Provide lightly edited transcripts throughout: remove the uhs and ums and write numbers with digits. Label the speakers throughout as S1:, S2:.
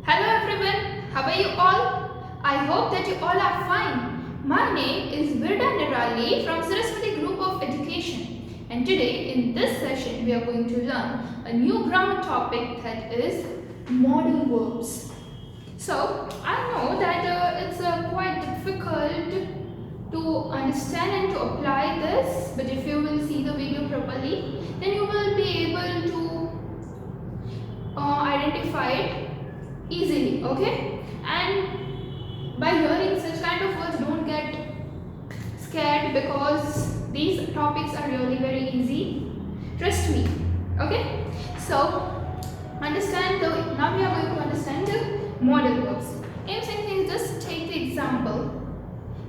S1: Hello everyone, how are you all? I hope that you all are fine. My name is Virda Nirali from Saraswati Group of Education, and today in this session we are going to learn a new grammar topic, that is modal verbs. So I know that it's quite difficult to understand and to apply this, but if you will see the video properly, then you will be able to identify it easily, okay? And by hearing such kind of words, don't get scared, because these topics are really very easy, trust me, okay? So understand now we are going to understand the modal verbs. In same thing, just take the example,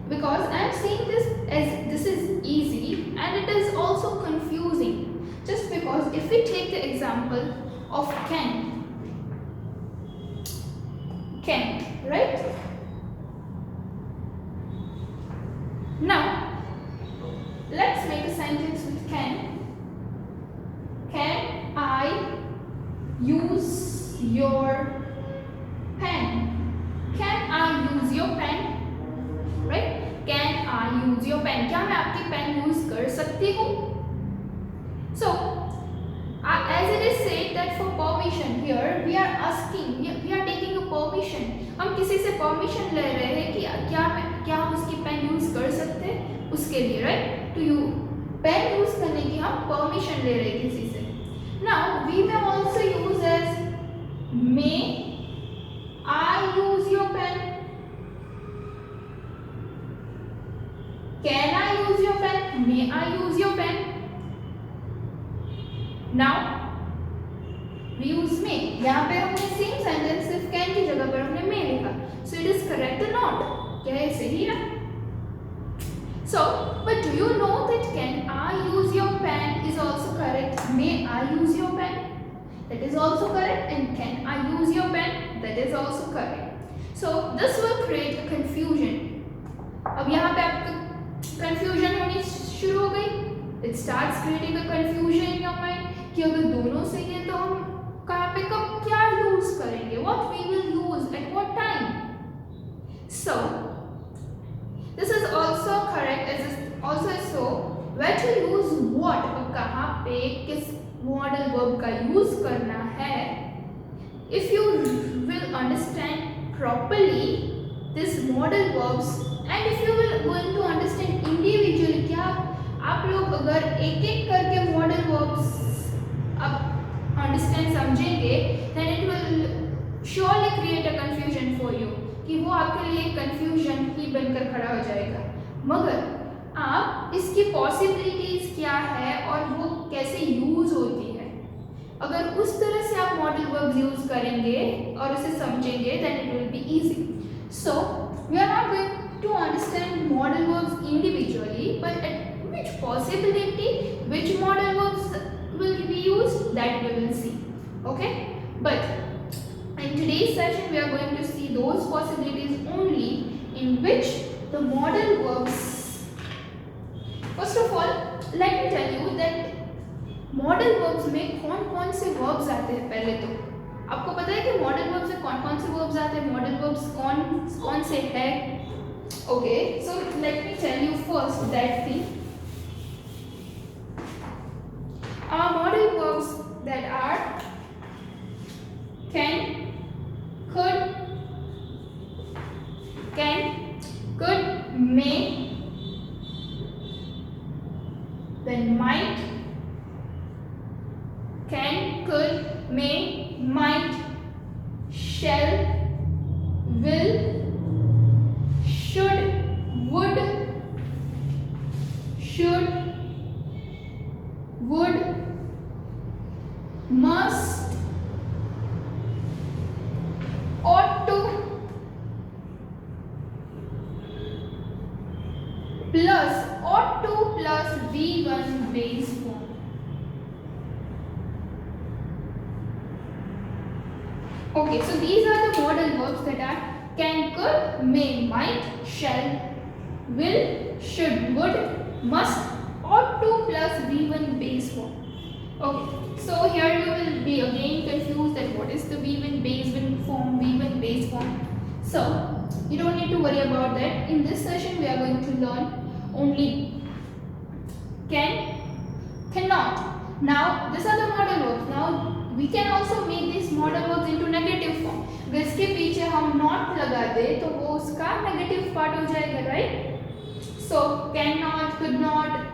S1: because I am seeing this as this is easy and it is also confusing, just because if we take the example of can, right? Now let's make a sentence with can. Can I use your pen? Can I use your pen? Right? Can I use your pen? क्या मैं आपकी pen use कर सकती हूँ? So as it is said that for permission, here we are asking, we are taking a permission. हम किसी से permission ले रहे हैं कि क्या हम उसकी पेन यूज कर सकते हैं, उसके लिए, right? To you pen use करने की हम परमिशन ले रहे हैं किसी से. Now we may also use as may I use your pen. Can I use your pen? May I use your pen? Now we use may. यहाँ पे हमने सेम सेंटेंस सिर्फ can की जगह पर हमने may लिखा. So it is correct or not? क्या ये सही है? So, but do you know that can I use your pen is also correct. May I use your pen? That is also correct. And can I use your pen? That is also correct. So this will create a confusion. अब यहाँ पे आपको confusion होनी शुरू हो गई. It starts creating a confusion in your mind कि अगर दोनों सही है तो हम कहाँ पे कब क्या यूज करेंगे, what we will use at what time. So this is also correct, as is also so where to use what, अब कहाँ पे किस modal verb का यूज करना है. If you will understand properly this modal verbs, and if you will going to understand individually, क्या आप लोग अगर एक एक करके modal verbs अब अंडरस्टैंड समझेंगे, then it will surely create a confusion for you, कि वो आपके लिए कंफ्यूजन ही बनकर खड़ा हो जाएगा. मगर आप इसकी पॉसिबिलिटीज क्या है और वो कैसे यूज होती है, अगर उस तरह से आप मॉडल वर्ब्स यूज करेंगे और उसे समझेंगे, then it will be easy. So we are not going to understand modal verbs individually, but at which possibility, which modal verbs will be used, that we will see, okay? But in today's session we are going to see those possibilities only in which the modal verbs. First of all, let me tell you that modal verbs में कौन-कौन से verbs आते हैं. पहले तो आपको पता है कि modal verbs में कौन-कौन से verbs आते हैं, modal verbs कौन से हैं. Okay, so let me tell you first that thing. Are modal verbs that are can, could, may, then might, can, could, may, might, shall, will, should, would, must, ought to, plus V1 base form. Okay, so these are the modal verbs that are can, could, may, might, shall, will, should, would, must, ought to plus V1 base form. Okay, so here you will be again confused that what is the V1 base form, V1 base form. So you don't need to worry about that. In this session we are going to learn only can, cannot. Now these are the modal verbs. Now we can also make these modal verbs into negative form. अगर इसके पीछे हम not लगा दे तो वो उसका negative part हो जाएगा, right? So cannot, could not,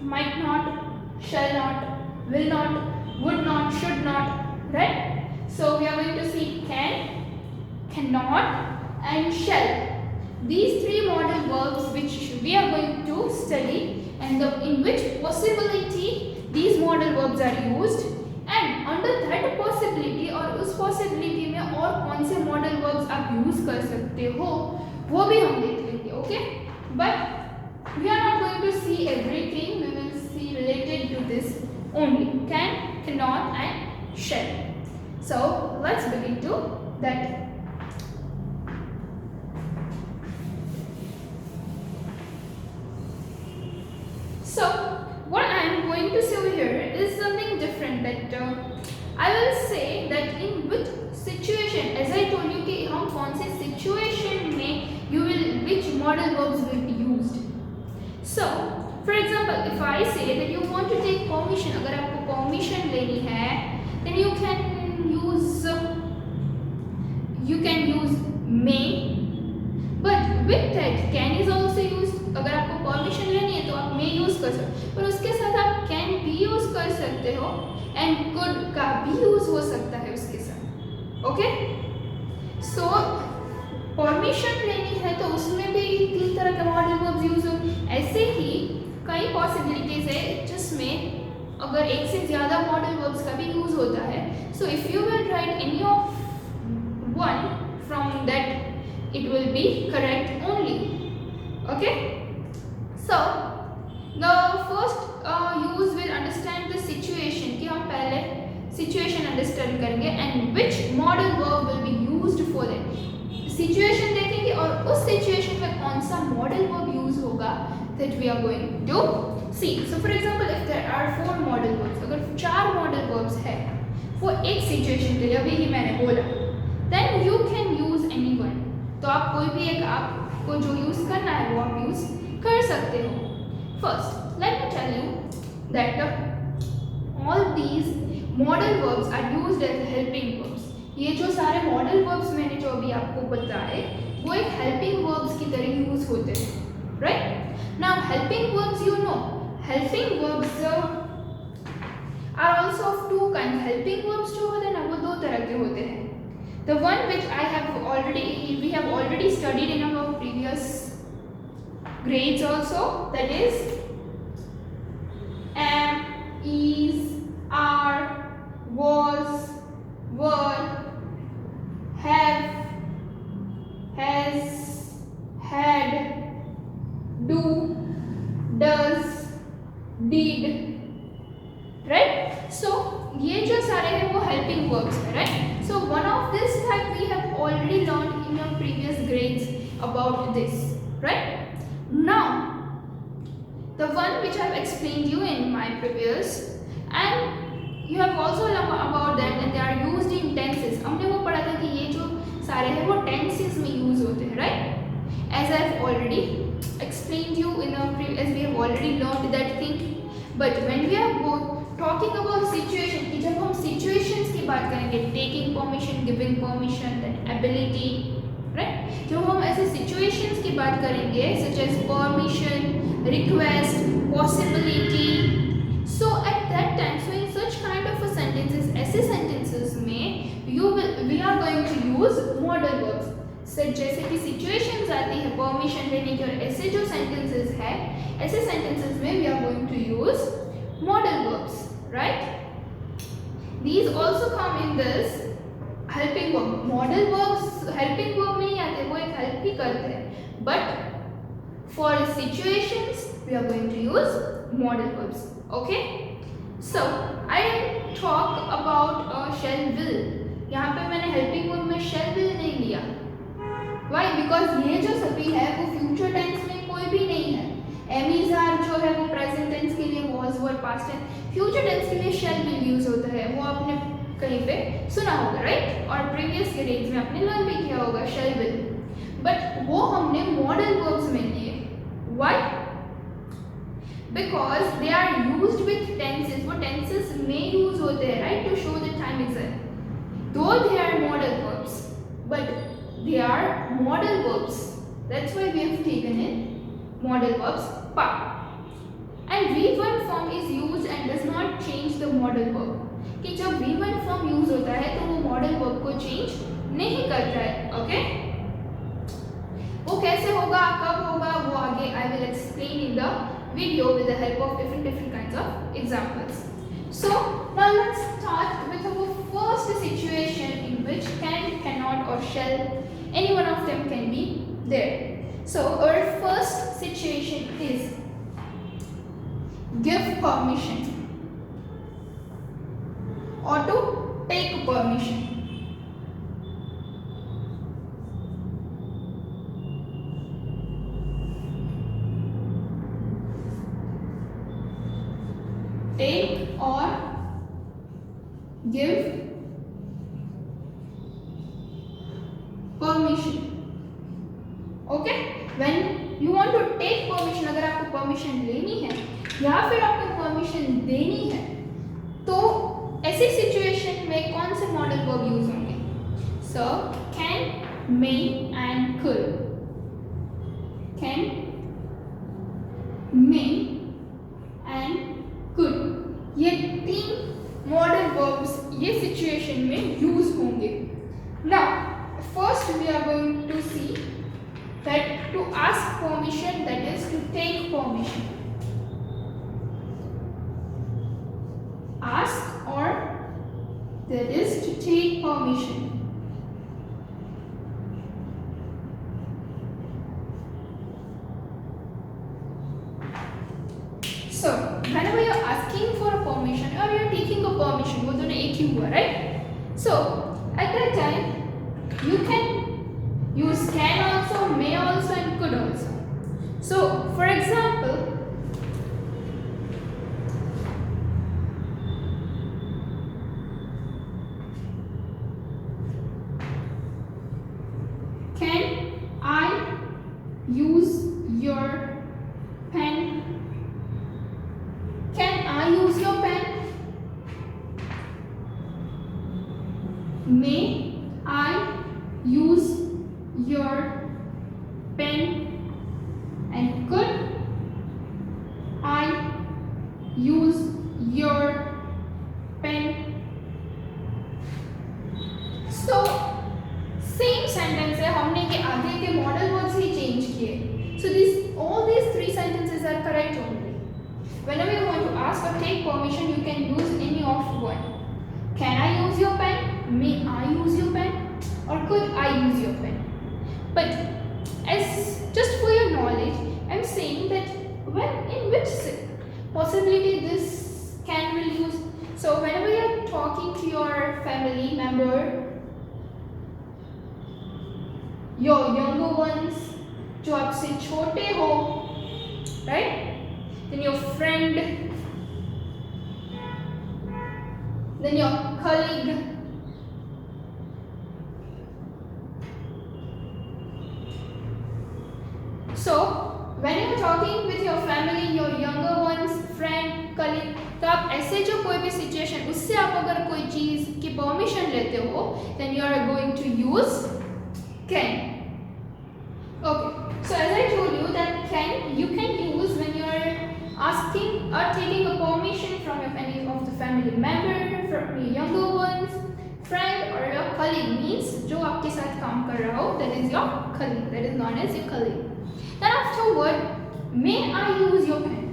S1: might not, shall not, will not, would not, should not, right? So we are going to see can, cannot and shall. These three modal verbs which we are going to study and in which possibility these modal verbs are used, and under that possibility और उस possibility में और कौन से modal verbs आप use कर सकते हो वो भी हम देख लेंगे, okay? But we are not going to see everything. We will see related to this only can, cannot and shall. So let's begin to that. So what I am going to say over here is something different, that I will say that in which situation, as I told you कि हम कौन से situation में you will which modal verbs will be used. So for example, if I say that you want to take permission, अगर आपको permission लेनी है then you can use may, but with that can is also used. अगर आपको permission लेनी है तो आप may यूज कर सकते हो, पर उसके साथ आप can भी यूज कर सकते हो and could का भी यूज हो सकता है उसके साथ, ओके? सो परमिशन लेनी है तो उसमें भी तीन तरह के मॉडल वर्ब्स यूज हो. ऐसे ही कई पॉसिबिलिटीज है जिसमें अगर एक से ज़्यादा मॉडल वर्ब्स का भी यूज होता है. So if you will write any of one from that it will be correct only, okay? So the first use will understand the situation कि हम पहले situation understand करेंगे and which modal verb will be used for that. Situation देखेंगे और उस situation में कौन सा modal verb use होगा that we are going to see. So for example, if there are 4 modal verbs, अगर 4 modal verbs है वो एक situation के लिए, अभी ही मैंने बोला, then you can use any one. तो आप कोई भी एक आपको जो यूज करना है वो आप यूज कर सकते हो. First let me tell you that all these modal verbs are used as helping verbs. ये जो सारे मॉडल वर्ब्स मैंने जो अभी आपको बताए वो एक हेल्पिंग वर्ब्स की तरह यूज होते हैं, right? Now helping verbs, you know helping verbs are also of two kind. हेल्पिंग वर्ब्स जो होते हैं ना वो दो तरह के होते हैं. The one which we have already studied in our previous grades also, that is am, is, are, was, were, have, has, had, do, does, did, right? So ये जो सारे हैं वो helping verbs है, right? So one of this type we have already learned in your previous grades about this, right? Now the one which I have explained you in my previous, and you have also learned about that and they are used in tenses. हमने वो पढ़ा था कि ये जो सारे हैं वो tenses में use होते हैं, right? As I have already explained you in our as we have already learned that thing. But when we are talking about situation, कि जब हम situations की बात करेंगे, taking permission, giving permission, then ability, right? जब हम ऐसे situations की बात करेंगे such as permission, request, possibility, so at that time, so in such kind of a sentences, ऐसे sentences में we are going to use modal verbs. सच जैसे कि situations आती है permission लेने की, और ऐसे जो sentences है ऐसे sentences में we are going to use modal verbs, right? These also come in this helping verb. Modal verbs helping verb नहीं आते, वो एक help ही करते हैं, but for situations we are going to use modal verbs, okay? So I talk about shall will. यहाँ पे मैंने helping verb में shall will नहीं लिया. Why? Because ये जो सभी है वो future tense में कोई भी नहीं है. एम आर जो है वो प्रेजेंट टेंस के लिए, was were past tense, future tense के लिए शेल विल यूज होता है, वो आपने कहीं पे सुना होगा राइट, और प्रीवियस के डेज में आपने लर्न भी किया होगा शेल विल, बट वो हमने मॉडल वर्ब्स में लिए। Why? Because they are used with tenses, वो टेंसेस में यूज होते हैं right, to show the time exact, though they are modal verbs but they are modal verbs, that's why we have taken in modal verbs part, and V1 form is used and does not change the modal verb, कि जब V1 form use होता है तो वो modal verb को change नहीं करता है। ओके, वो कैसे होगा, कब होगा, वो आगे I will explain in the video with the help of different kinds of examples. So now let's start with our first situation in which can, cannot or shall, any one of them can be there. So our first situation is give permission or to take permission. Take or give permission. Okay, when you want to take permission, अगर आपको permission लेनी है या फिर आपको permission देनी है तो ऐसी situation में कौन से modal verb यूज होंगे? So can, may and could. Can, may and could, ये तीन मॉडल वर्ब्स ये सिचुएशन में यूज होंगे। Now first we are going to see that to ask permission, that is to take permission. Ask और that is to take permission. So whenever you're asking for a permission or you're taking a permission, वो दोनों एक ही हुआ right? So at that time you can use can also, may also and could also. So for example, can I use your pen? Can I use your pen? May I use your pen? And could I use your pen? So same sentence है, हमने के आगे के modal verbs ही change किए. So all these three sentences are correct only. Whenever you want to ask or take permission, you can use any of one. Can I use your pen? May I use your pen? Or could I use your pen? But as just for your knowledge, I'm saying that when in which possibility this can will use. So whenever you're talking to your family member, your younger ones, जो आपसे छोटे हो, right? Then your friend, then your colleague, so when you're talking with your family, your younger ones, friend, colleague, तो आप ऐसे जो कोई भी सिचुएशन उससे आप अगर कोई चीज़ की परमिशन लेते हो, then you are going to use can. Okay, so as I told you that can you can use when you are asking or taking a permission from any of the family member, from your younger ones, friend or your colleague, means जो आपके साथ काम कर रहा हो, that is your colleague, that is known as your colleague. Then afterward, may I use your pen?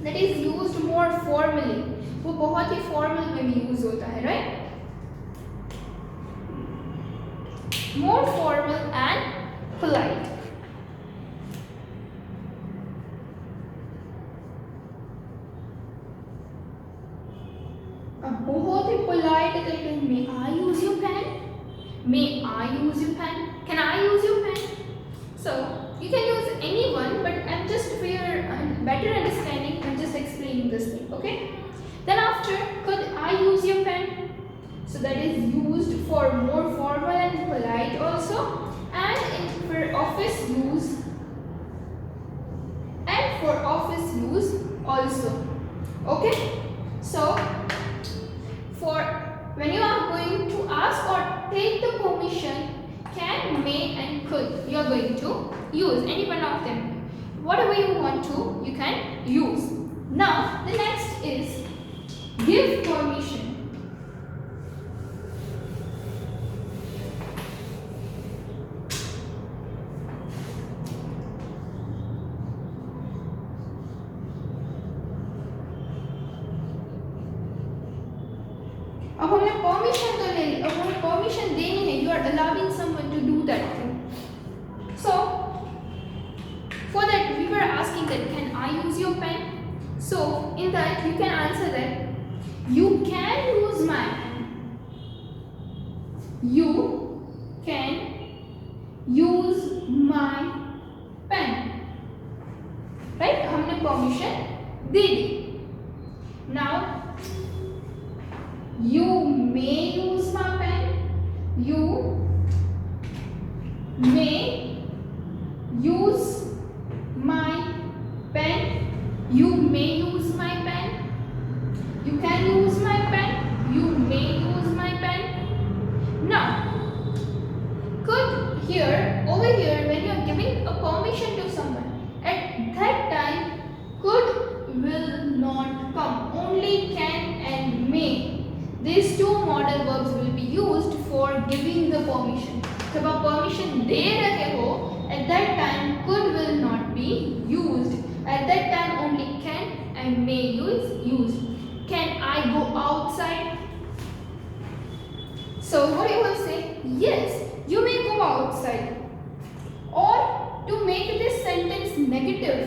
S1: That is used more formally. वो बहुत ही formal में भी use होता है, right? More formal and polite. बहुत ही polite कहते हैं, may I use your pen? May I use your pen? Can I use your pen? So you can use anyone, but for more formal and polite also, and for office use also. Okay, so for when you are going to ask or take the permission, can, may and could, you are going to use any one of them. Whatever you want to, you can use. Now the next is give permission. अब हमने permission तो ले ली, अब हमें permission देनी है. You are allowing someone to do that thing. So for that we were asking that can I use your pen? So in that you can answer that you can use my pen. You can use my pen. Right? हमने permission they the. Now you may use my pen. You may use my pen. You may use my pen. You can use my pen. You may use my pen. Now, could here, over here, when you are giving a permission to someone, at that time, could will not come. Only can and may. These two modal verbs will be used for giving the permission. जब आप permission दे रहे हो, at that time could will not be used. At that time only can and may is used. Can I go outside? So what you will say? Yes, you may go outside. Or to make this sentence negative,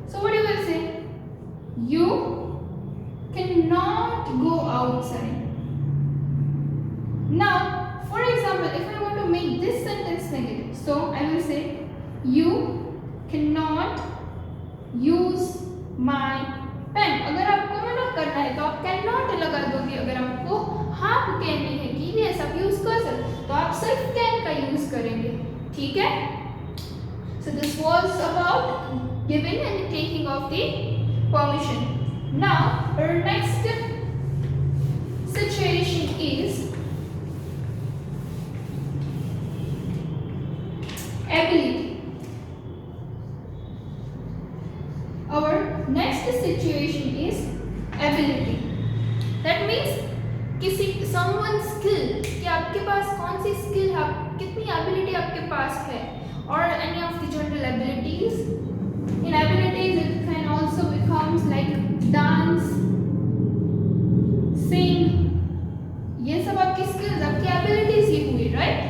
S1: so what you will say? You cannot go outside. Now, for example, if I want to make this sentence negative, so I will say you cannot use my pen. अगर आपको मना करना है तो आप cannot लगा दोगे. अगर आपको हाँ कहनी है कि yes आप यूज कर सकते तो आप सिर्फ can का यूज करेंगे. ठीक है? So this was about giving and taking of the permission. Now, our next situation is ability. Our next situation is ability. That means किसी someone's skill, कि आपके पास कौन सी skill है, कितनी ability आपके पास है, or any of the general abilities. In abilities it can also becomes like dance, sing. ये सब आपकी skills, आपकी abilities ही हुई, right?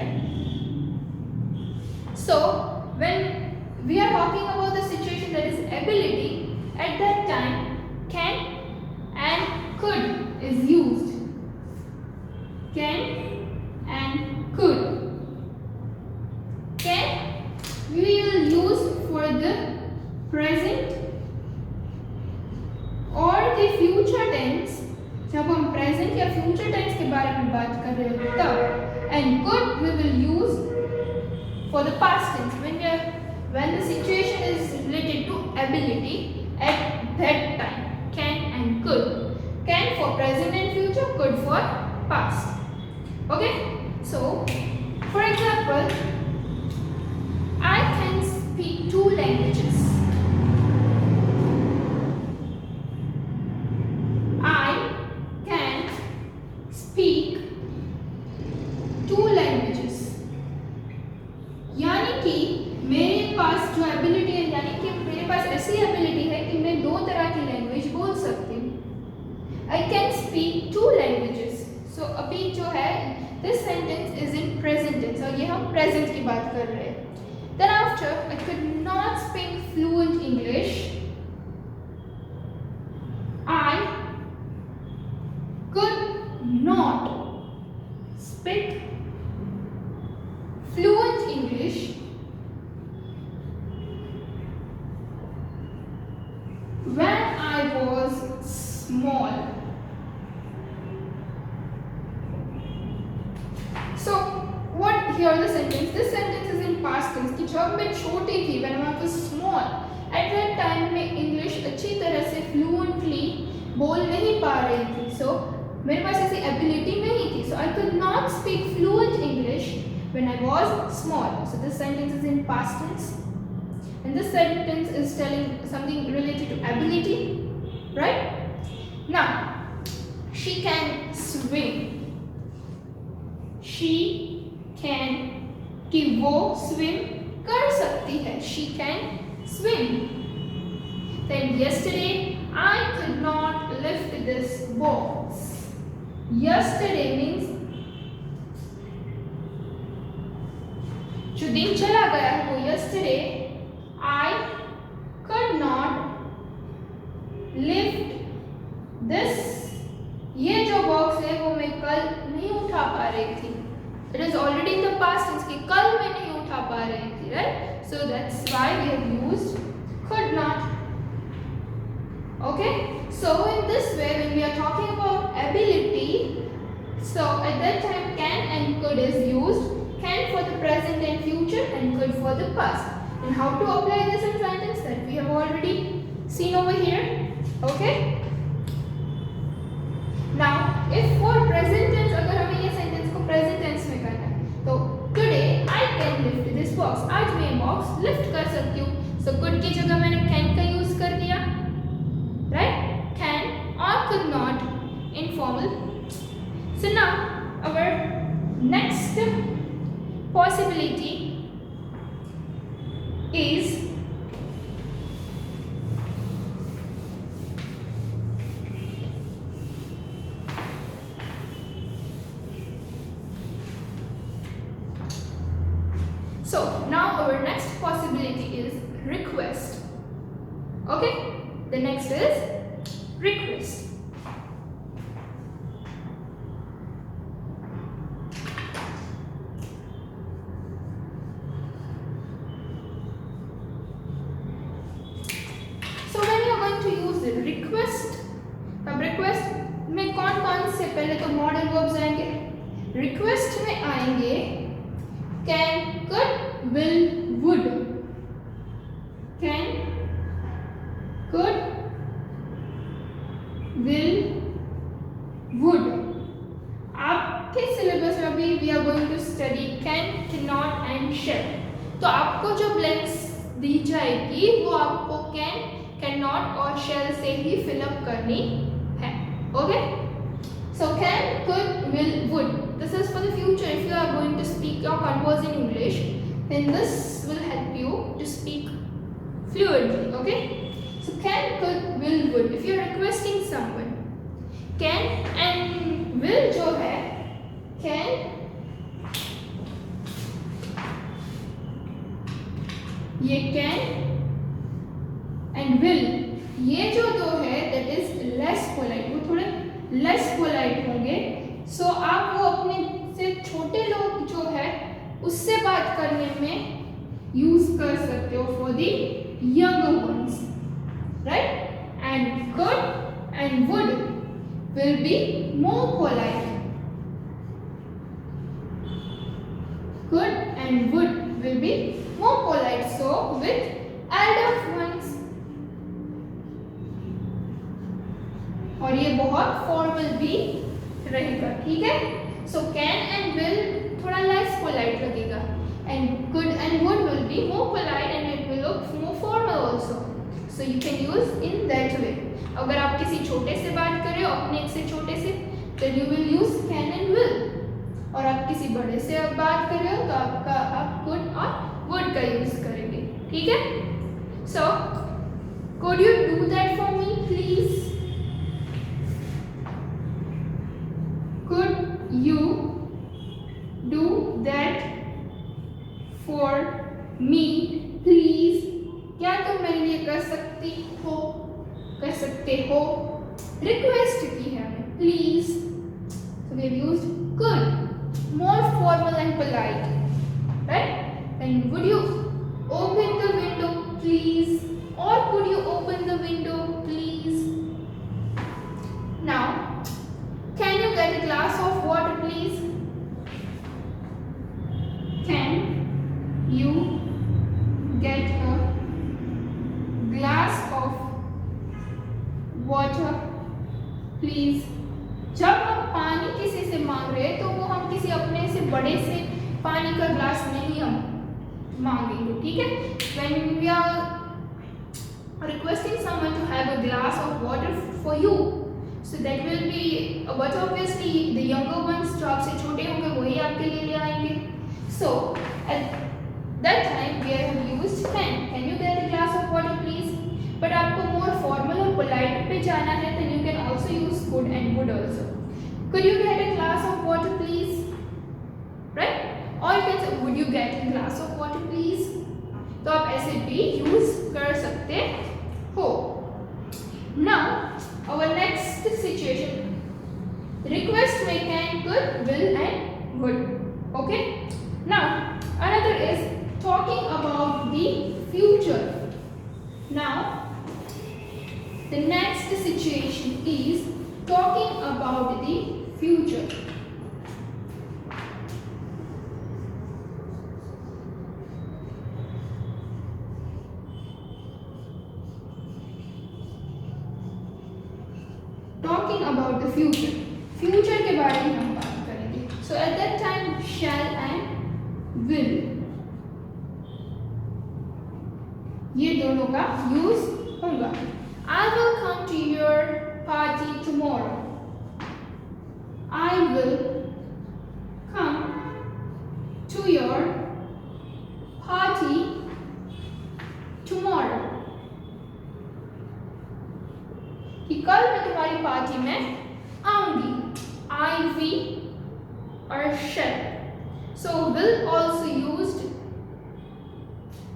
S1: So when we are talking about the situation that is ability, at that time can and could is used. Can and could. Can we will use for the present or the future tense जब हम present या future tense के बारे में बात कर रहे हो तब, and could we will use for the past tense when the situation is related to ability at that time. Can and could. Can for present and future, could for past. Okay? So, for example, I can speak 2 languages. I can speak 2 languages. यानी कि मेरे पास जो ability है, यानी कि मेरे पास ऐसी ability है कि मैं 2 तरह की लैंग्वेज बोल सकती हूँ. I can speak 2 languages. So अभी जो है this sentence is in present tense और ये हम present की बात कर रहे हैं. Then after I could not speak fluent English. I could not speak fluent English when I was small. So जब मैं छोटी थी, when I was small, at that time मैं इंग्लिश अच्छी तरह से फ्लुएंटली बोल नहीं पा रही थी. So मेरे पास ऐसी एबिलिटी नहीं थी. So I could not speak fluent English when I was small. So this sentence is in past tense, and this sentence is telling something related to ability, right? Now she can swim. She can कि वो swim कर सकती है. She can swim. Then yesterday I could not lift this box. Yesterday means जो दिन चला गया है वो yesterday I could not lift this. ये जो बॉक्स है वो मैं कल नहीं उठा पा रही थी. It is already in the past tense कि कल मैं नहीं उठा पा रही थी, right? So that's why we have used could not. Okay? So in this way, when we are talking about ability, so at that time can and could is used. Can for the present and future, and could for the past. And how to apply this in sentence that we have already seen over here. Okay? Now, if for present tense, अगर हमें ये sentence को present tense में करना है, तो today I can lift this box. आज मैं ये box lift कर सकती हूँ. So could की जगह मैंने can का use कर दिया, right? Can or could not, informal. So now our next possibility is so now our next possibility is request. Okay, the next is request. So when you are going to use the request, अब request में कौन कौन से पहले तो modal verbs आएंगे. request में आएंगे can, could, will, would. Can, could, will, would. आपके सिलेबस में अभी we are going to study can, cannot and shall. तो आपको जो blanks दी जाएगी वो आपको can, cannot और shall से ही fill up करनी है. Okay? So can, could, will, would. This is for the future. If you are going to speak or converse in English, then this will help you to speak fluently. Okay? So can, could, will, would. If you are requesting someone, can and will जो है, can ये can and will ये जो दो है that is less polite. वो थोड़े less polite होंगे. So आप वो अपने से छोटे लोग जो है उससे बात करने में यूज कर सकते हो for the younger ones, right? And could and would will be more polite. Could and would will be more polite. So with elder ones. और ये बहुत फॉर्मल भी रहेगा. ठीक है? So can and will थोड़ा less polite लगेगा, and could and would will be more polite and it will look more formal also. So you can use in that way. अगर आप किसी छोटे से बात कर रहे हो, अपने से छोटे से, then you will use can and will. और आप किसी बड़े से बात कर रहे हो तो आप could और would का यूज करेंगे. ठीक है? So could you do that for me please? Could you do that for me please? क्या तुम मेरे लिए कर सकती हो, कर सकते हो? रिक्वेस्ट की है हमने, please. So we have used could, more formal and polite, right? And would you open the window please? Or could you open the window please? Now can you get a glass of water please? Can you please. जब हम पानी किसी से मांग रहे हैं तो वो हम किसी अपने से बड़े से पानी का ग्लास नहीं हम मांगेंगे, ठीक है। When we are requesting someone to have a glass of water for you, so that will be but obviously the younger ones जो आपसे छोटे होंगे वही आपके लिए ले आएंगे। So at that time we have used can you get a glass of water please। but आपको more formal और polite पे जाना है then you can also use could and would also। could you get a glass of water please, right, or you can say would you get a glass of water please। तो आप ऐसे भी use कर सकते हो। Now our next situation, request में can, could, will and would, okay। Now another is talking about the future। Now the next situation is talking about the future। Talking about the future, future के बारे में हम बात करेंगे। So at that time shall and will ये दोनों का use होगा। I will come to your party tomorrow। I will come to your party tomorrow। कि कल मैं तुम्हारी पार्टी में आऊंगी। I we और shall, so will also used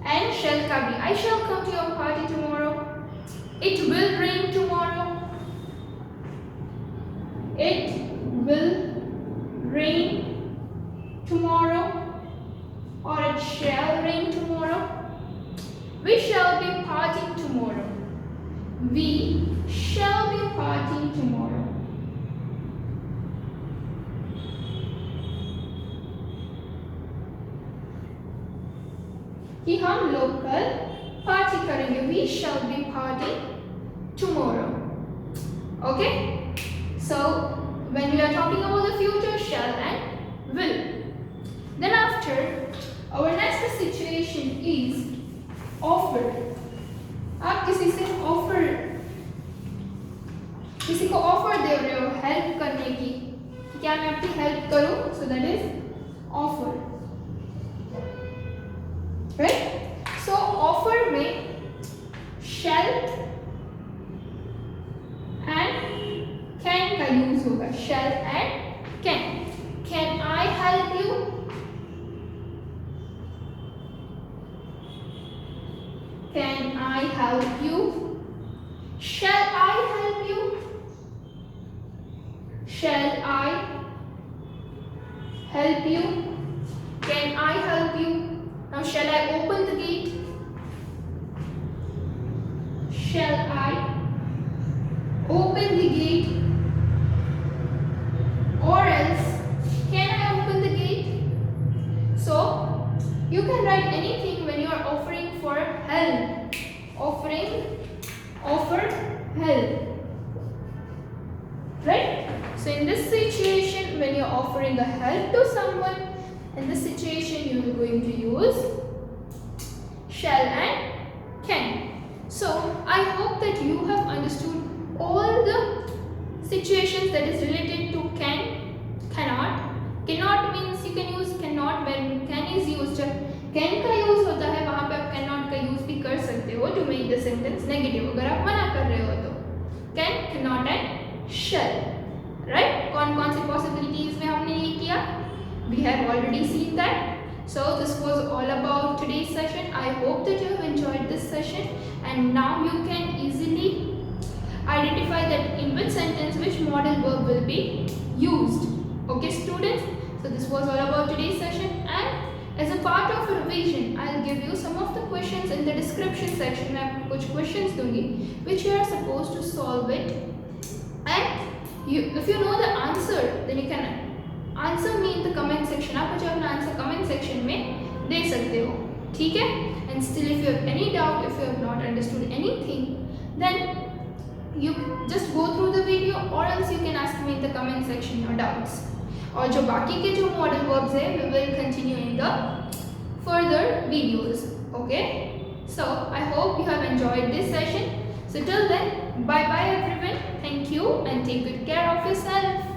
S1: and shall का भी। I shall come to your party tomorrow। It will rain tomorrow। It will rain tomorrow or it shall rain tomorrow। We shall be partying tomorrow। We shall be partying tomorrow। कि हम लोग कल party करेंगे। We shall be partying tomorrow, okay। So when we are talking about the future, shall and will। Then after our next situation is offer। आप किसी से offer, किसी को ऑफर दे रहे हो हेल्प करने की, क्या मैं आपकी हेल्प करूं, so that is offer, right. So offer में शैल एंड कैन का यूज होगा। Shall and can. Can I help you, can I help you. Shall I help you? Shall I help you? Can I help you? Now shall I open the gate? Shall I open the gate? Or else, can I open the gate? So, you can write anything when you are offering for help. Offer help, right? So in this situation, when you're offering a help to someone, in this situation you are going to use shall and can। So I hope that you have understood all the situations that is related to can, cannot। cannot means you can use cannot when can is used। Can का use होता है वहां पे आप can not का use भी कर सकते हो to make the sentence negative, अगर आप मना कर रहे हो तो। Can, can not and shall, right. कौन कौन सी पॉसिबिलिटीज में हमने ये किया, we have already seen that. So this was all about today's session. I hope that you have enjoyed this session and now you can easily identify that in which sentence which modal verb will be used, okay students। So this was all about today's session, and as a part of revision I'll give you some of the questions in the description section। मैं आपको कुछ questions दूंगी which you are supposed to solve it, and if you know the answer then you can answer me in the comment section। आप मुझे अपना answer comment section में दे सकते हो, ठीक है। And still if you have any doubt, if you have not understood anything, then you just go through the video or else you can ask me in the comment section your doubts. और जो बाकी के जो modal verbs है we will continue in the further videos. Okay, so I hope you have enjoyed this session. So till then, bye bye everyone. Thank you and take good care of yourself.